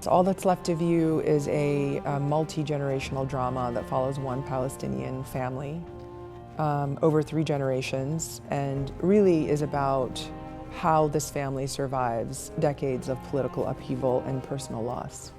All That's Left of You is a multi-generational drama that follows one Palestinian family over 3 generations, and really is about how this family survives decades of political upheaval and personal loss.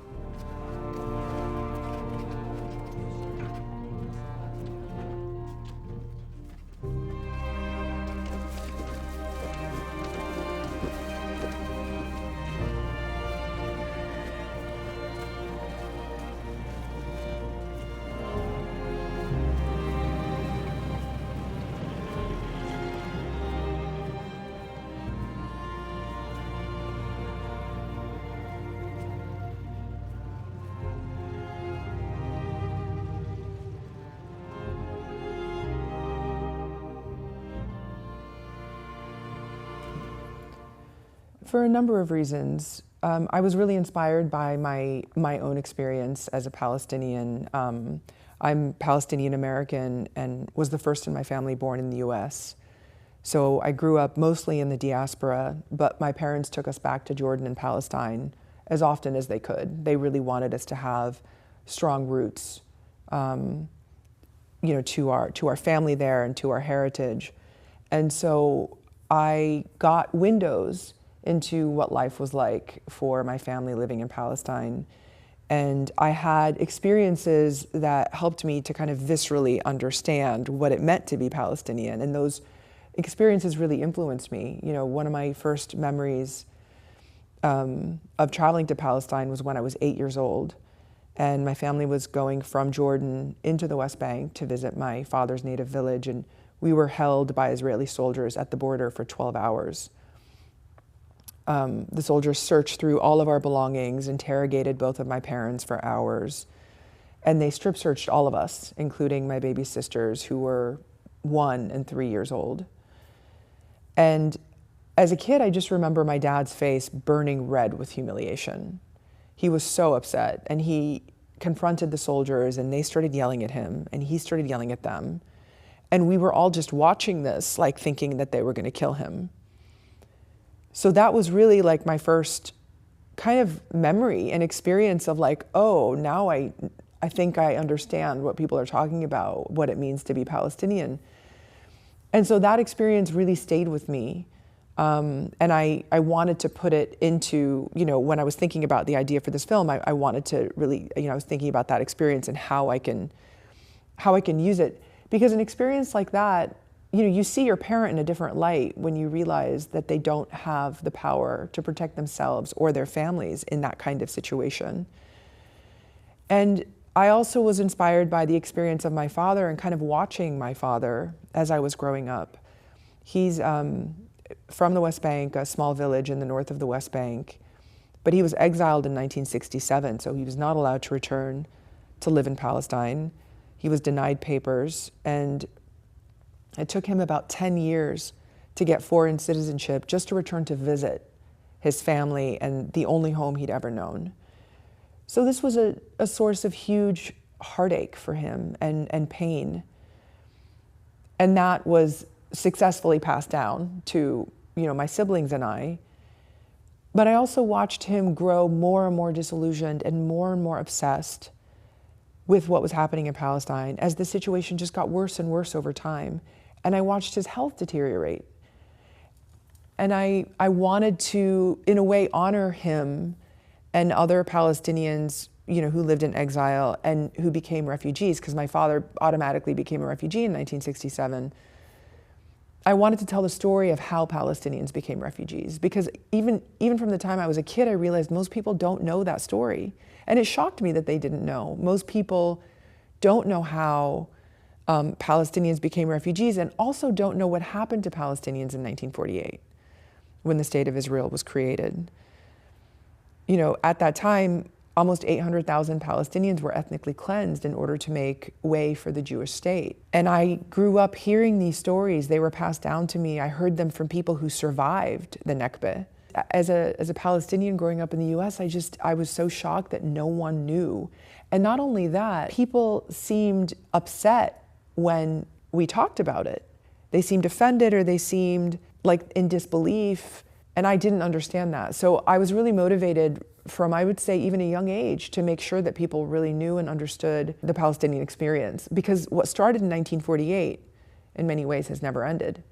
For a number of reasons. I was really inspired by my own experience as a Palestinian. I'm Palestinian-American and was the first in my family born in the US. So I grew up mostly in the diaspora, but my parents took us back to Jordan and Palestine as often as they could. They really wanted us to have strong roots, to our family there and to our heritage. And so I got windows into what life was like for my family living in Palestine. And I had experiences that helped me to kind of viscerally understand what it meant to be Palestinian. And those experiences really influenced me. You know, one of my first memories of traveling to Palestine was when I was 8 years old. And my family was going from Jordan into the West Bank to visit my father's native village. And we were held by Israeli soldiers at the border for 12 hours. The soldiers searched through all of our belongings, interrogated both of my parents for hours, and they strip searched all of us, including my baby sisters who were 1 and 3 years old. And as a kid, I just remember my dad's face burning red with humiliation. He was so upset, and he confronted the soldiers, and they started yelling at him, and he started yelling at them. And we were all just watching this, like thinking that they were going to kill him. So that was really like my first kind of memory and experience of like, oh, now I think I understand what people are talking about, what it means to be Palestinian. And so that experience really stayed with me. And I wanted to put it into, when I was thinking about the idea for this film, I wanted to really, I was thinking about that experience and how I can use it. Because an experience like that, you see your parent in a different light when you realize that they don't have the power to protect themselves or their families in that kind of situation. And I also was inspired by the experience of my father and kind of watching my father as I was growing up. He's from the West Bank, a small village in the north of the West Bank, but he was exiled in 1967, so he was not allowed to return to live in Palestine. He was denied papers, and it took him about 10 years to get foreign citizenship just to return to visit his family and the only home he'd ever known. So this was a source of huge heartache for him and pain. And that was successfully passed down to, my siblings and I. But I also watched him grow more and more disillusioned and more obsessed with what was happening in Palestine as the situation just got worse and worse over time. And I watched his health deteriorate. And I wanted to, in a way, honor him and other Palestinians, who lived in exile and who became refugees, because my father automatically became a refugee in 1967. I wanted to tell the story of how Palestinians became refugees, because even from the time I was a kid, I realized most people don't know that story. And it shocked me that they didn't know. Most people don't know how Palestinians became refugees, and also don't know what happened to Palestinians in 1948 when the State of Israel was created. At that time, almost 800,000 Palestinians were ethnically cleansed in order to make way for the Jewish state. And I grew up hearing these stories. They were passed down to me. I heard them from people who survived the Nakba. as a Palestinian growing up in the US, I was so shocked that no one knew. And not only that, people seemed upset when we talked about it. They seemed offended, or they seemed like in disbelief, and I didn't understand that. So I was really motivated from, I would say, even a young age, to make sure that people really knew and understood the Palestinian experience. Because what started in 1948, in many ways, has never ended.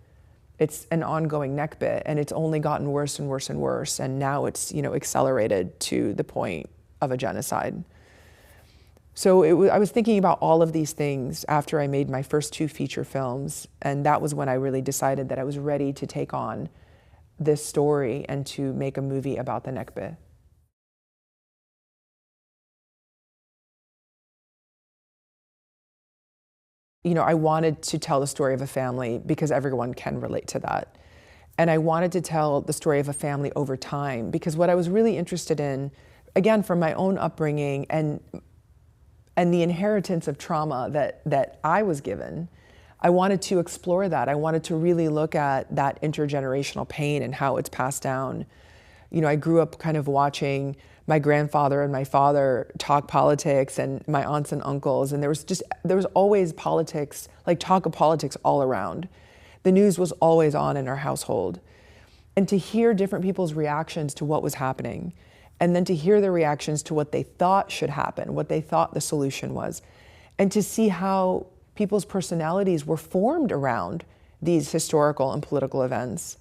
It's an ongoing Nakba, and it's only gotten worse and worse and worse, and now it's, accelerated to the point of a genocide. So I was thinking about all of these things after I made my first 2 feature films, and that was when I really decided that I was ready to take on this story and to make a movie about the Nakba. I wanted to tell the story of a family because everyone can relate to that. And I wanted to tell the story of a family over time, because what I was really interested in, again, from my own upbringing and the inheritance of trauma that I was given, I wanted to explore that. I wanted to really look at that intergenerational pain and how it's passed down. I grew up kind of watching my grandfather and my father talk politics, and my aunts and uncles, and there was always politics, like talk of politics all around. The news was always on in our household. And to hear different people's reactions to what was happening, and then to hear their reactions to what they thought should happen, what they thought the solution was, and to see how people's personalities were formed around these historical and political events.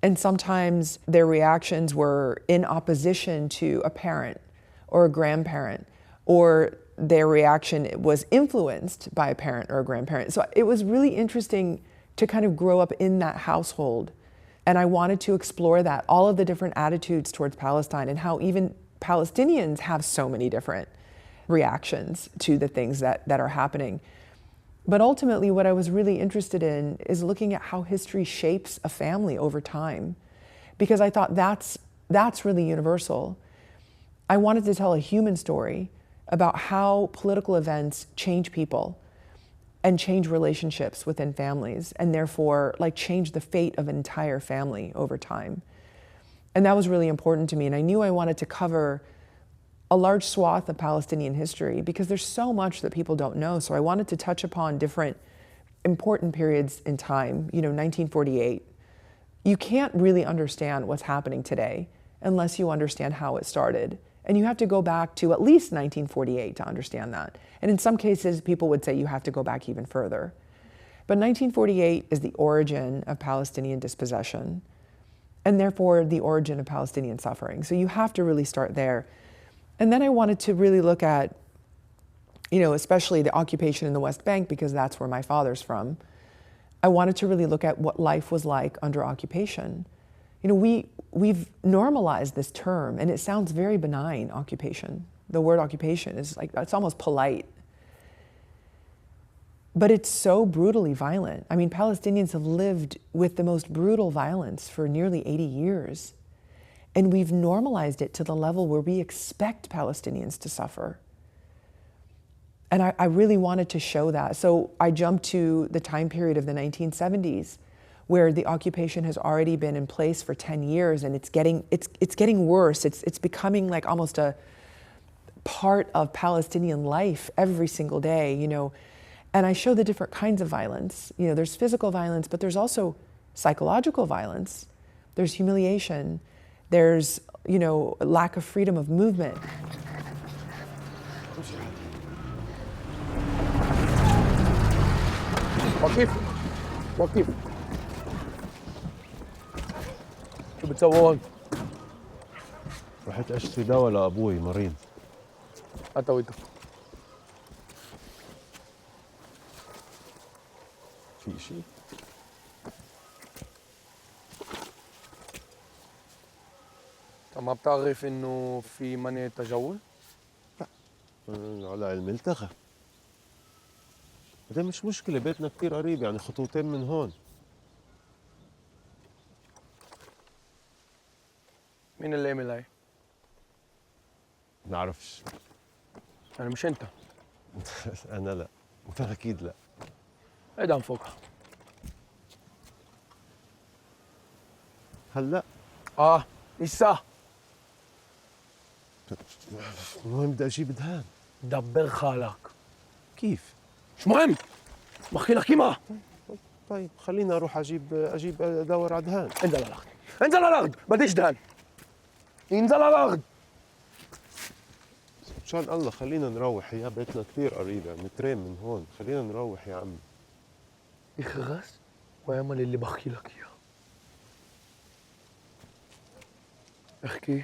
And sometimes their reactions were in opposition to a parent or a grandparent, or their reaction was influenced by a parent or a grandparent. So it was really interesting to kind of grow up in that household. And I wanted to explore that, all of the different attitudes towards Palestine, and how even Palestinians have so many different reactions to the things that are happening. But ultimately, what I was really interested in is looking at how history shapes a family over time, because I thought that's really universal. I wanted to tell a human story about how political events change people and change relationships within families, and therefore change the fate of an entire family over time. And that was really important to me, and I knew I wanted to cover a large swath of Palestinian history, because there's so much that people don't know. So I wanted to touch upon different important periods in time. 1948. You can't really understand what's happening today unless you understand how it started. And you have to go back to at least 1948 to understand that. And in some cases, people would say you have to go back even further. But 1948 is the origin of Palestinian dispossession, and therefore the origin of Palestinian suffering. So you have to really start there. And then I wanted to really look at, especially the occupation in the West Bank, because that's where my father's from. I wanted to really look at what life was like under occupation. We've normalized this term, and it sounds very benign, occupation. The word occupation is it's almost polite. But it's so brutally violent. I mean, Palestinians have lived with the most brutal violence for nearly 80 years. And we've normalized it to the level where we expect Palestinians to suffer. And I really wanted to show that. So I jumped to the time period of the 1970s, where the occupation has already been in place for 10 years, and it's getting worse. It's becoming like almost a part of Palestinian life every single day, And I show the different kinds of violence. There's physical violence, but there's also psychological violence. There's humiliation. There's, lack of freedom of movement. وقف شو بتسوي هون؟ رحت اشتري دواء لابوي مريض. هات ويته. في شيء؟ انت ما بتعرف انه في منع تجول؟ لا على علم التغى. ده مش مشكلة، بيتنا كتير قريب، يعني خطوتين من هون. مين اللي عمل هاي؟ نعرفش. أنا مش أنت. أنا لا، أنت أكيد لا. اقدم فوق. هلا؟ إسا المهم بدي اجيب دهان. دبر خالك. كيف؟ مش مهم. بحكي لك إيمه. طيب خليني اروح اجيب ادور على دهان. انزل على الأرض. انزل على الأرض. بديش دهان. انزل على الأرض. مشان الله خلينا نروح، يا بيتنا كثير قريبة، مترين من هون، خلينا نروح يا عمي. اخرس واعمل اللي بحكي لك إياه. احكي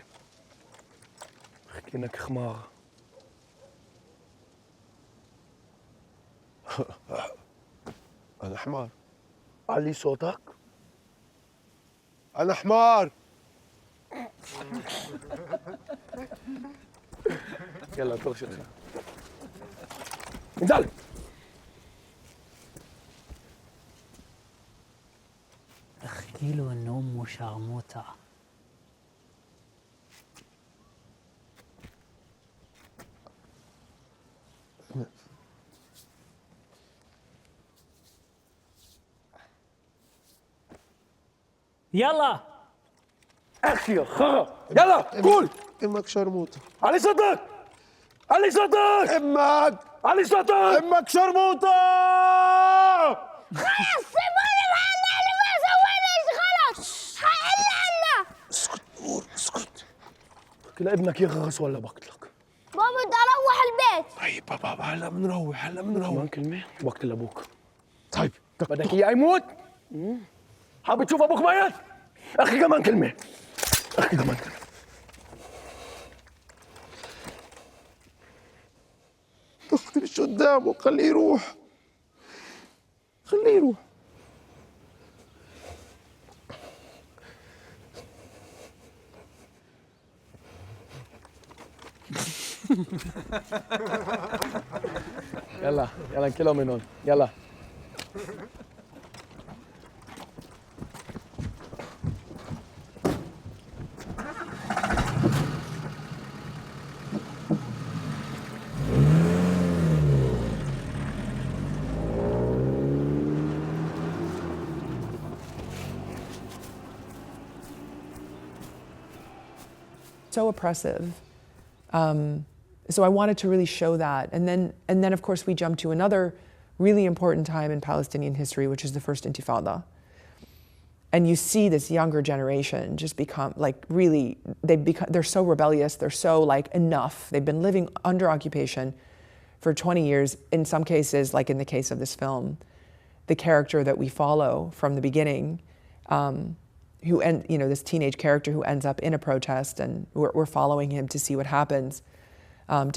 انك خمار. انا حمار. علي صوتك. انا حمار. يلا ترشد. انزل. احكي له ان امه شرموطه. يلا احكي يا خرا. يلا قول. امك شرموطة. علي صوتك. علي صوتك. امك. علي صوتك. امك شرموطة. خلاص سيبوني بحالنا، انا ما سوينا شي خلاص. حقلنا عنا. اسكت نور اسكت. احكي لابنك يخرس ولا بقتلك. بابا بدي اروح البيت. طيب بابا هلا بنروح كمان كلمة بقتل ابوك. طيب بدك اياه يموت؟ حابب تشوف ابوك ميت؟ احكي كمان كلمة. احكي كمان كلمة. اقتلش قدامه، خليه يروح. خليه يروح. يلا نكلهم من هون. يلا. So oppressive. So I wanted to really show that. And then of course we jump to another really important time in Palestinian history, which is the first Intifada. And you see this younger generation just become like really, they're so rebellious, they're so like enough. They've been living under occupation for 20 years. In some cases, like in the case of this film, the character that we follow from the beginning, this teenage character who ends up in a protest, and we're following him to see what happens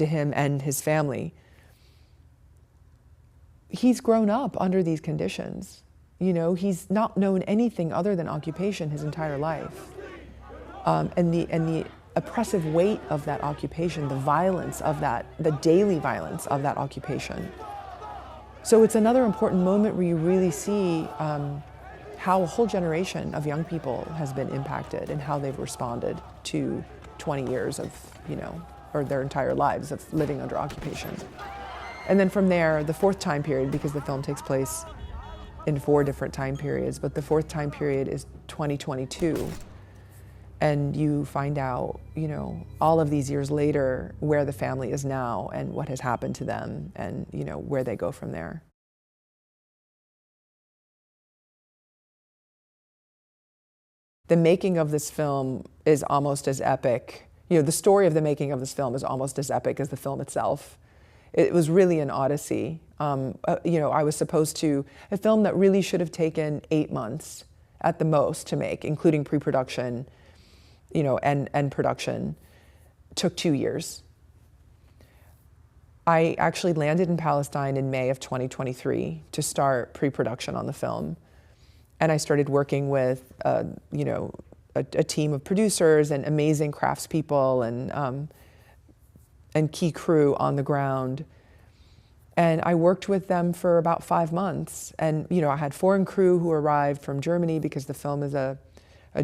to him and his family. He's grown up under these conditions. You know, he's not known anything other than occupation his entire life. And the oppressive weight of that occupation, the violence of that, the daily violence of that occupation. So it's another important moment where you really see how a whole generation of young people has been impacted and how they've responded to 20 years of, or their entire lives of living under occupation. And then from there, the fourth time period, because the film takes place in 4 different time periods, but the fourth time period is 2022. And you find out, all of these years later, where the family is now and what has happened to them and, where they go from there. The making of this film is almost as epic. The story of the making of this film is almost as epic as the film itself. It was really an odyssey. I was supposed to, a film that really should have taken 8 months at the most to make, including pre-production, and production, took 2 years. I actually landed in Palestine in May of 2023 to start pre-production on the film. And I started working with, a team of producers and amazing craftspeople and key crew on the ground. And I worked with them for about 5 months. And, I had foreign crew who arrived from Germany because the film is a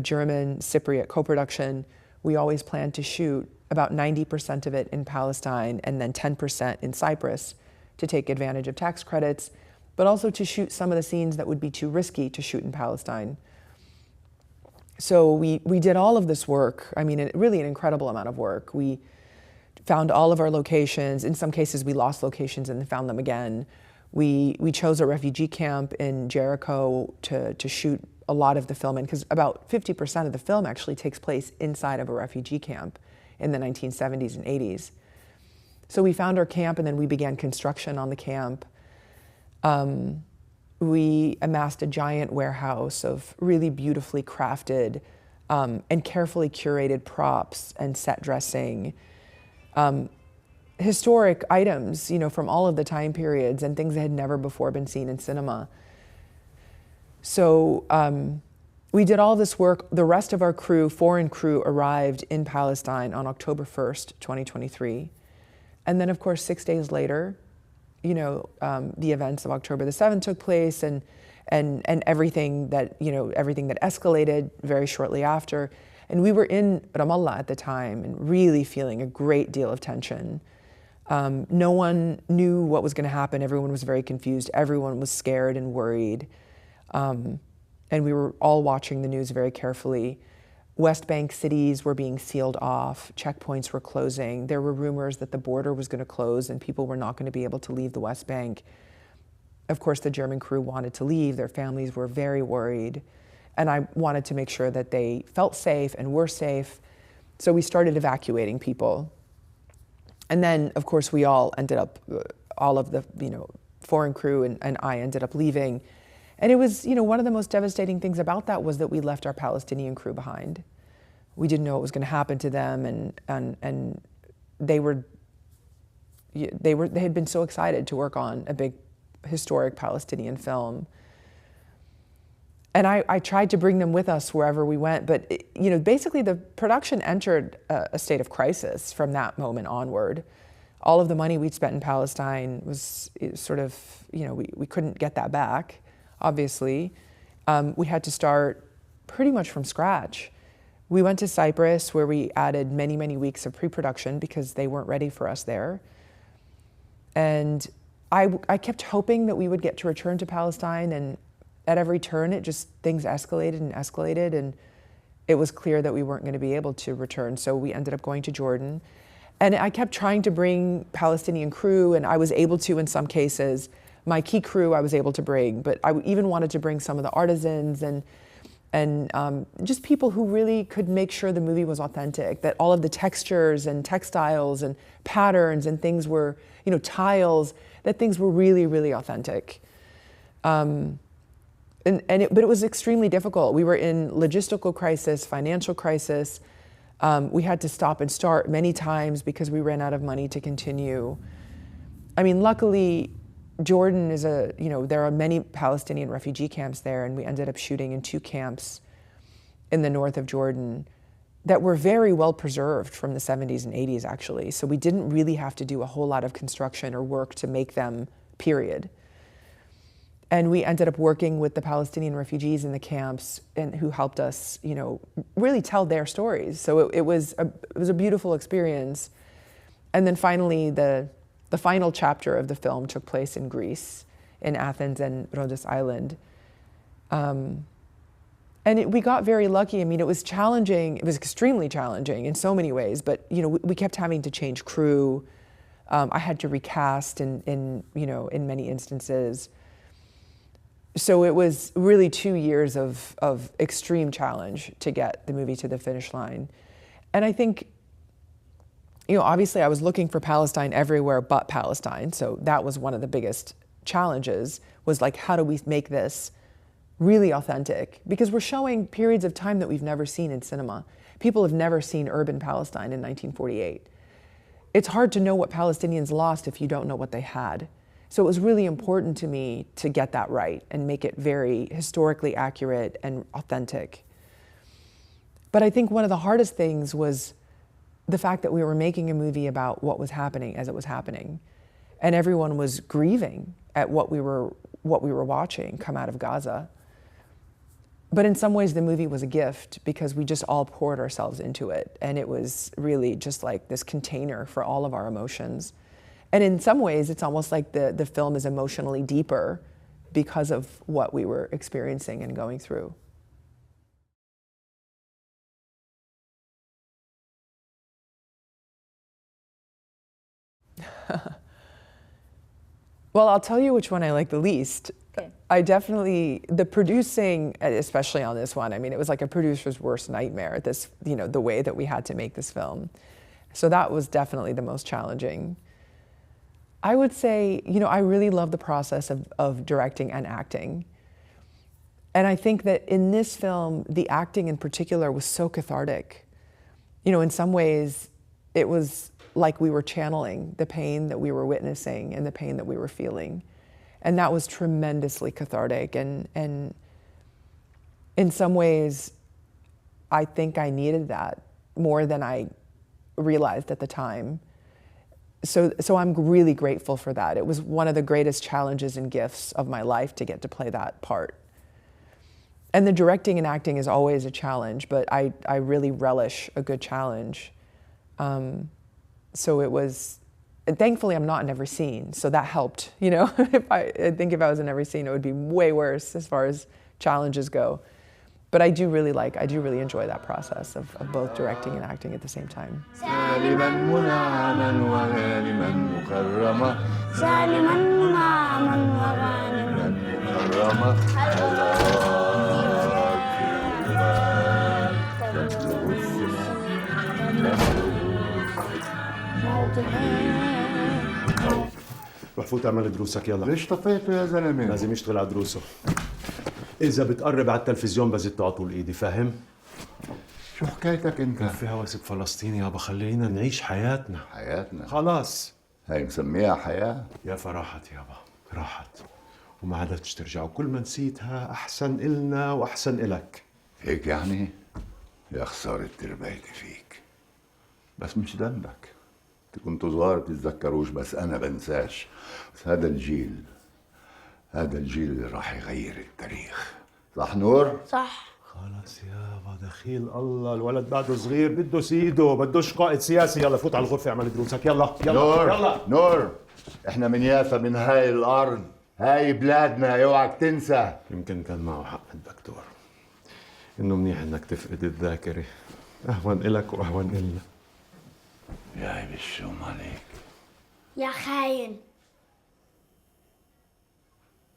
German Cypriot co-production. We always planned to shoot about 90% of it in Palestine and then 10% in Cyprus to take advantage of tax credits, but also to shoot some of the scenes that would be too risky to shoot in Palestine. So we did all of this work. I mean, really an incredible amount of work. We found all of our locations. In some cases, we lost locations and then found them again. We chose a refugee camp in Jericho to shoot a lot of the film in, because about 50% of the film actually takes place inside of a refugee camp in the 1970s and 80s. So we found our camp, and then we began construction on the camp. We amassed a giant warehouse of really beautifully crafted and carefully curated props and set dressing, historic items, you know, from all of the time periods and things that had never before been seen in cinema. So we did all this work. The rest of our crew, foreign crew, arrived in Palestine on October 1st, 2023. And then, of course, 6 days later, you know, the events of October the 7th took place, and everything that, you know, everything that escalated very shortly after. And we were in Ramallah at the time and really feeling a great deal of tension. No one knew what was going to happen. Everyone was very confused. Everyone was scared and worried. And we were all watching the news very carefully. West Bank cities were being sealed off. Checkpoints were closing. There were rumors that the border was going to close and people were not going to be able to leave the West Bank. Of course, the German crew wanted to leave. Their families were very worried. And I wanted to make sure that they felt safe and were safe. So we started evacuating people. And then, of course, we all ended up, all of the, you know, foreign crew and I ended up leaving. And it was, you know, one of the most devastating things about that was that we left our Palestinian crew behind. We didn't know what was going to happen to them, and they had been so excited to work on a big historic Palestinian film. And I tried to bring them with us wherever we went, but you know, basically the production entered a state of crisis from that moment onward. All of the money we'd spent in Palestine was sort of, you know, we couldn't get that back. Obviously, we had to start pretty much from scratch. We went to Cyprus, where we added many, many weeks of pre-production because they weren't ready for us there. And I kept hoping that we would get to return to Palestine, and at every turn, things escalated and escalated, and it was clear that we weren't going to be able to return. So we ended up going to Jordan. And I kept trying to bring Palestinian crew, and I was able to in some cases. My key crew I was able to bring, but I even wanted to bring some of the artisans and just people who really could make sure the movie was authentic, that all of the textures and textiles and patterns and things were, you know, tiles, that things were really, really authentic. But it was extremely difficult. We were in logistical crisis, financial crisis. We had to stop and start many times because we ran out of money to continue. I mean, luckily, Jordan is you know, there are many Palestinian refugee camps there, and we ended up shooting in 2 camps in the north of Jordan that were very well preserved from the 70s and 80s, actually. So we didn't really have to do a whole lot of construction or work to make them, period. And we ended up working with the Palestinian refugees in the camps, and who helped us, you know, really tell their stories. So it was a beautiful experience. And then finally, the final chapter of the film took place in Greece, in Athens and Rhodes Island. And we got very lucky. I mean, it was challenging. It was extremely challenging in so many ways, but, you know, we kept having to change crew. I had to recast in you know, in many instances. So it was really 2 years of extreme challenge to get the movie to the finish line. And I think, you know, obviously I was looking for Palestine everywhere but Palestine. So that was one of the biggest challenges, was like, how do we make this really authentic? Because we're showing periods of time that we've never seen in cinema. People have never seen urban Palestine in 1948. It's hard to know what Palestinians lost if you don't know what they had. So it was really important to me to get that right and make it very historically accurate and authentic. But I think one of the hardest things was the fact that we were making a movie about what was happening as it was happening. And everyone was grieving at what we were watching come out of Gaza. But in some ways the movie was a gift because we just all poured ourselves into it. And it was really just like this container for all of our emotions. And in some ways it's almost like the film is emotionally deeper because of what we were experiencing and going through. Well, I'll tell you which one I like the least. Okay. I definitely, the producing, especially on this one, I mean, it was like a producer's worst nightmare, this, you know, the way that we had to make this film. So that was definitely the most challenging. I would say, you know, I really love the process of directing and acting. And I think that in this film, the acting in particular was so cathartic. You know, in some ways, it was like we were channeling the pain that we were witnessing and the pain that we were feeling. And that was tremendously cathartic. And in some ways, I think I needed that more than I realized at the time. So I'm really grateful for that. It was one of the greatest challenges and gifts of my life to get to play that part. And the directing and acting is always a challenge, but I really relish a good challenge. So it was, and thankfully I'm not in every scene, so that helped, you know. I think if I was in every scene, it would be way worse as far as challenges go. But I do really enjoy that process of both directing and acting at the same time. روح فوت اعمل دروسك يلا. ليش طفيته يا زلمه؟ لازم يشتغل على دروسه. إذا بتقرب على التلفزيون بزت على طول إيدي، فاهم؟ شو حكايتك أنت؟ في هوس بفلسطين يابا، خلينا نعيش حياتنا. حياتنا؟ خلاص. هاي مسميها حياة؟ يافا راحت يابا، راحت. وما عادتش ترجع، وكل ما نسيتها أحسن إلنا وأحسن إلك. هيك يعني؟ يا خسارة تربيتي فيك. بس مش ذنبك. كنتوا صغار بتتذكروش، بس أنا بنساش. بس هذا الجيل اللي راح يغير التاريخ. صح نور؟ صح. خلاص يابا دخيل الله، الولد بعده صغير بده سيده، بدوش قائد سياسي. يلا فوت على الغرفة اعمل دروسك، يلا يلا نور يلا. نور، احنا من يافا، من هاي الأرض، هاي بلادنا، اوعك تنسى. يمكن كان معه حق الدكتور، إنه منيح إنك تفقد الذاكرة، أهون إلك وأهون إلنا. يا بالشوم عليك يا خاين.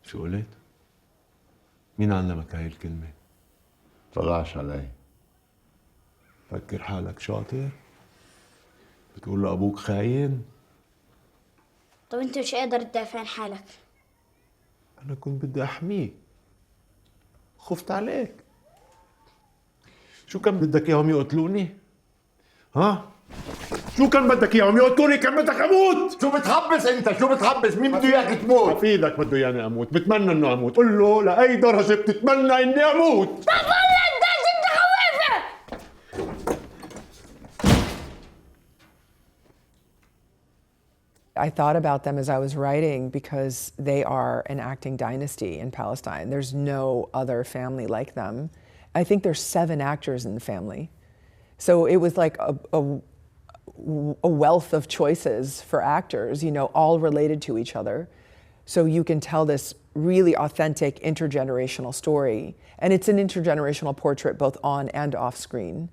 شو قلت؟ مين علمك هاي الكلمة؟ طلعش علي. فكر حالك شاطر؟ بتقول لأبوك خاين؟ طب انت مش قادر تدافع عن حالك. أنا كنت بدي أحميك، خفت عليك. شو كان بدك إياهم يقتلوني؟ ها؟ شو كان بدك اياهم يقتلوني؟ كان بدك اموت؟ شو بتخبص انت؟ شو بتخبص؟ مين بده اياك تموت؟ حفيدك بده اياني اموت، بتمنى انه اموت. قل له لاي درجه بتتمنى اني اموت؟ تفضل انت خوفه. I thought about them as I was writing because they are an acting dynasty in Palestine. There's no other family like them. I think there's 7 actors in the family. So it was like a wealth of choices for actors, you know, all related to each other. So you can tell this really authentic intergenerational story. And it's an intergenerational portrait both on and off screen.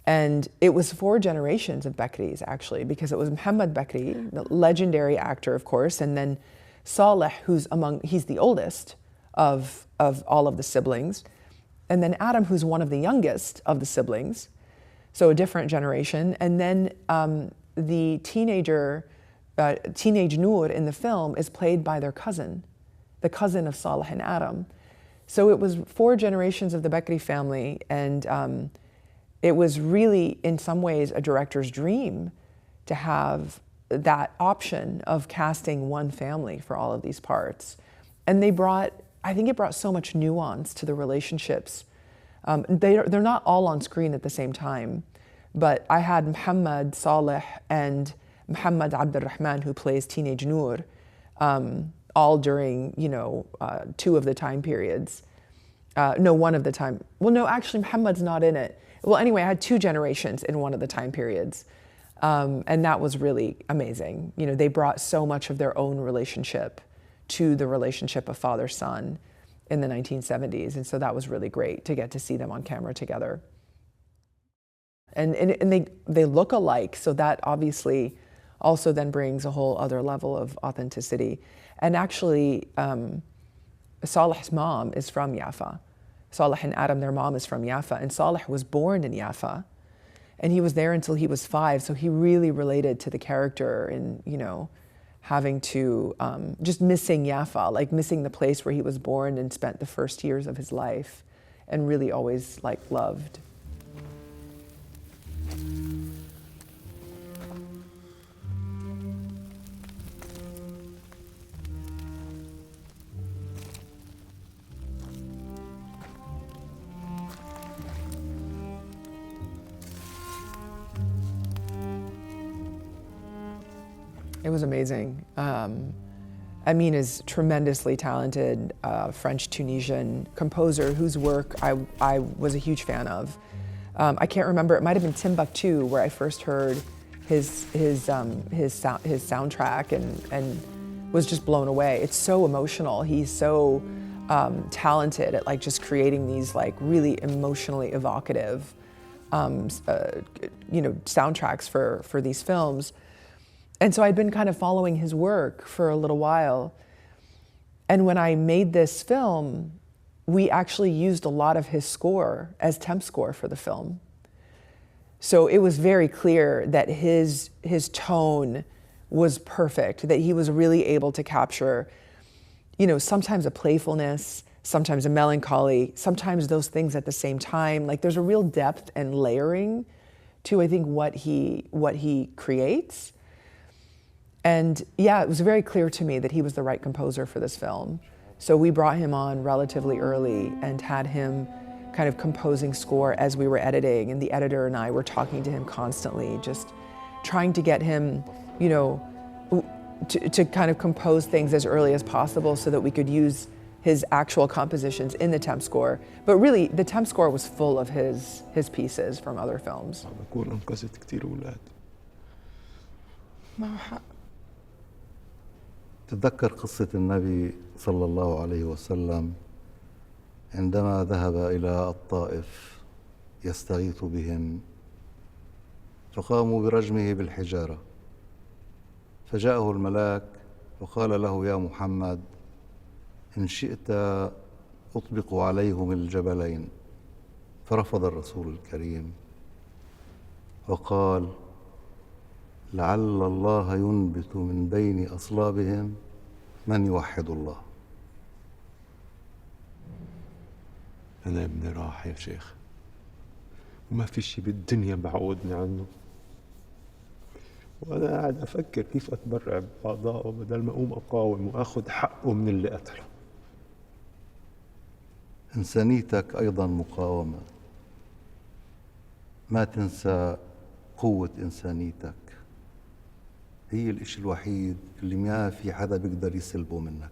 And it was 4 generations of Bakris, actually, because it was Muhammad Bakri, the legendary actor, of course, and then Saleh, he's the oldest of all of the siblings, and then Adam, who's one of the youngest of the siblings, so a different generation, and then the teenage Noor in the film is played by their cousin, the cousin of Saleh and Adam. So it was 4 generations of the Bakri family, and it was really, in some ways, a director's dream to have that option of casting one family for all of these parts. And I think it brought so much nuance to the relationships. They're not all on screen at the same time, but I had Muhammad, Saleh, and Muhammad Abdurrahman, who plays teenage Noor, all during, 2 of the time periods. No, one of the time. Well, no, actually, Muhammad's not in it. Well, anyway, I had 2 generations in one of the time periods. And that was really amazing. You know, they brought so much of their own relationship to the relationship of father-son in the 1970s. And so that was really great to get to see them on camera together. And they look alike, so that obviously also then brings a whole other level of authenticity. And actually, Salih's mom is from Jaffa. Salih and Adam, their mom is from Jaffa, and Salih was born in Jaffa. And he was there until he was 5, so he really related to the character and, you know, having to, just missing Jaffa, like missing the place where he was born and spent the first years of his life, and really always like loved. It was amazing. Amin is tremendously talented French-Tunisian composer whose work I was a huge fan of. I can't remember, it might have been Timbuktu where I first heard his soundtrack and was just blown away. It's so emotional. He's so talented at like just creating these like really emotionally evocative soundtracks for these films. And so I'd been kind of following his work for a little while. And when I made this film, we actually used a lot of his score as temp score for the film. So it was very clear that his tone was perfect, that he was really able to capture, you know, sometimes a playfulness, sometimes a melancholy, sometimes those things at the same time. Like there's a real depth and layering to, I think, what he creates. And yeah, it was very clear to me that he was the right composer for this film. So we brought him on relatively early and had him kind of composing score as we were editing, and the editor and I were talking to him constantly, just trying to get him, you know, to kind of compose things as early as possible so that we could use his actual compositions in the temp score. But really, the temp score was full of his pieces from other films. تتذكر قصة النبي صلى الله عليه وسلم عندما ذهب إلى الطائف يستغيث بهم فقاموا برجمه بالحجارة فجاءه الملاك وقال له يا محمد إن شئت أطبق عليهم الجبلين فرفض الرسول الكريم وقال لعل الله ينبت من بين أصلابهم من يوحد الله. أنا ابني راح يا شيخ وما في شي بالدنيا بعودني عنه، وأنا قاعد أفكر كيف أتبرع بأعضائه بدل ما أقوم أقاوم وأخذ حقه من اللي قتله. إنسانيتك أيضا مقاومة، ما تنسى قوة إنسانيتك، هي الإشي الوحيد اللي ما في حدا بيقدر يسلبه منك.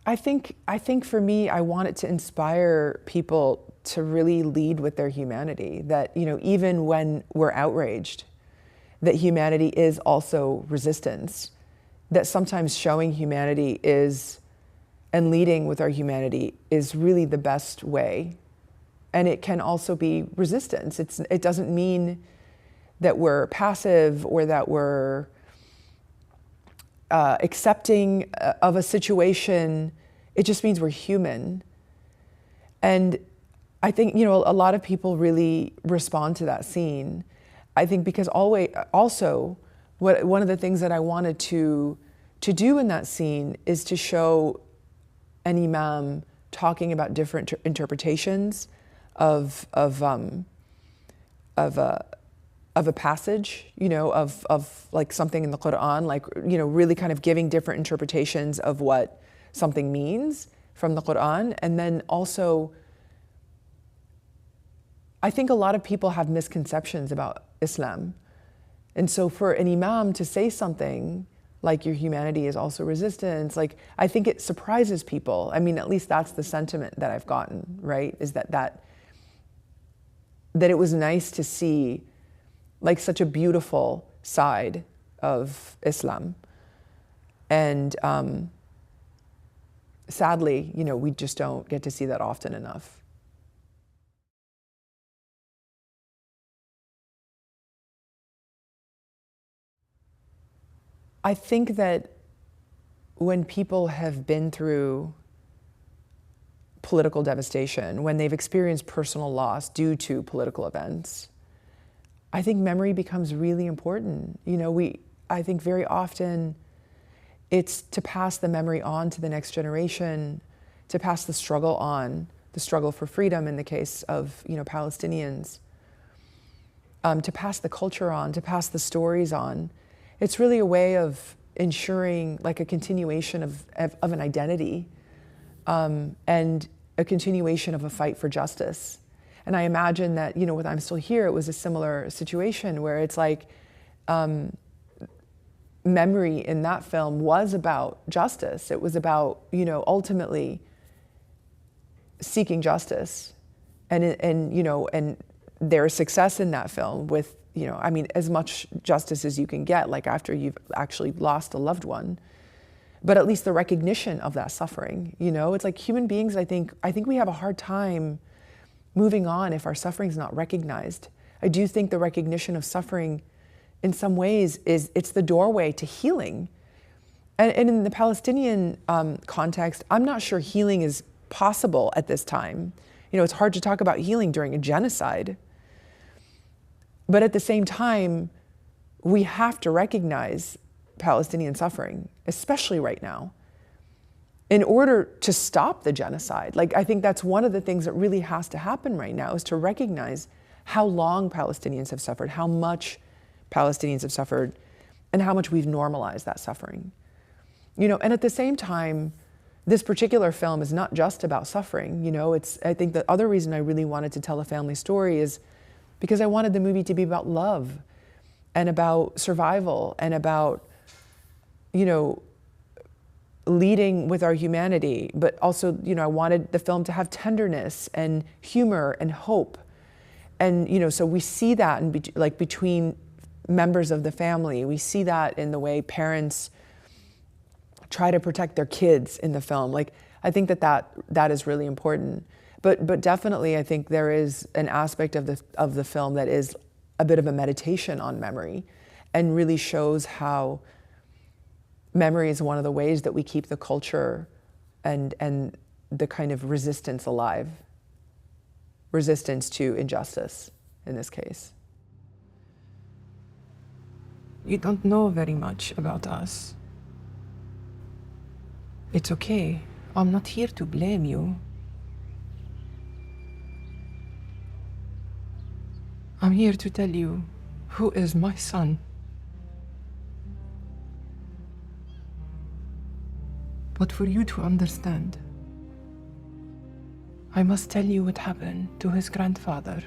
I think for me, I wanted to inspire people to really lead with their humanity, that, you know, even when we're outraged, that humanity is also resistance, that sometimes showing humanity is, and leading with our humanity is really the best way. And it can also be resistance. It doesn't mean that we're passive or that we're accepting of a situation. It just means we're human. And I think, you know, a lot of people really respond to that scene. I think because also one of the things that I wanted to do in that scene is to show an imam talking about different interpretations of a passage, you know, of like something in the Quran, like, you know, really kind of giving different interpretations of what something means from the Quran. And then also, I think a lot of people have misconceptions about Islam. And so for an imam to say something like your humanity is also resistance, like, I think it surprises people. I mean, at least that's the sentiment that I've gotten, right? Is that it was nice to see like such a beautiful side of Islam. And sadly, we just don't get to see that often enough. I think that when people have been through political devastation, when they've experienced personal loss due to political events, I think memory becomes really important. I think very often it's to pass the memory on to the next generation, to pass the struggle on, the struggle for freedom in the case of, Palestinians, to pass the culture on, to pass the stories on. It's really a way of ensuring like a continuation of an identity, and a continuation of a fight for justice. And I imagine that, with I'm Still Here, it was a similar situation where it's like, memory in that film was about justice. It was about, ultimately seeking justice. And their success in that film with, as much justice as you can get, like after you've actually lost a loved one, but at least the recognition of that suffering, it's like human beings, I think we have a hard time moving on if our suffering is not recognized. I do think the recognition of suffering in some ways it's the doorway to healing. And in the Palestinian context, I'm not sure healing is possible at this time. It's hard to talk about healing during a genocide. But at the same time, we have to recognize Palestinian suffering, especially right now, in order to stop the genocide. Like, I think that's one of the things that really has to happen right now, is to recognize how long Palestinians have suffered, how much Palestinians have suffered, and how much we've normalized that suffering. And at the same time, this particular film is not just about suffering. I think the other reason I really wanted to tell a family story is because I wanted the movie to be about love and about survival and about, leading with our humanity, but also, I wanted the film to have tenderness and humor and hope. And, so we see that between members of the family. We see that in the way parents try to protect their kids in the film. I think that is really important. But definitely, I think there is an aspect of the film that is a bit of a meditation on memory, and really shows how memory is one of the ways that we keep the culture and the kind of resistance alive, resistance to injustice in this case. You don't know very much about us. It's okay. I'm not here to blame you. I'm here to tell you who is my son. But for you to understand, I must tell you what happened to his grandfather.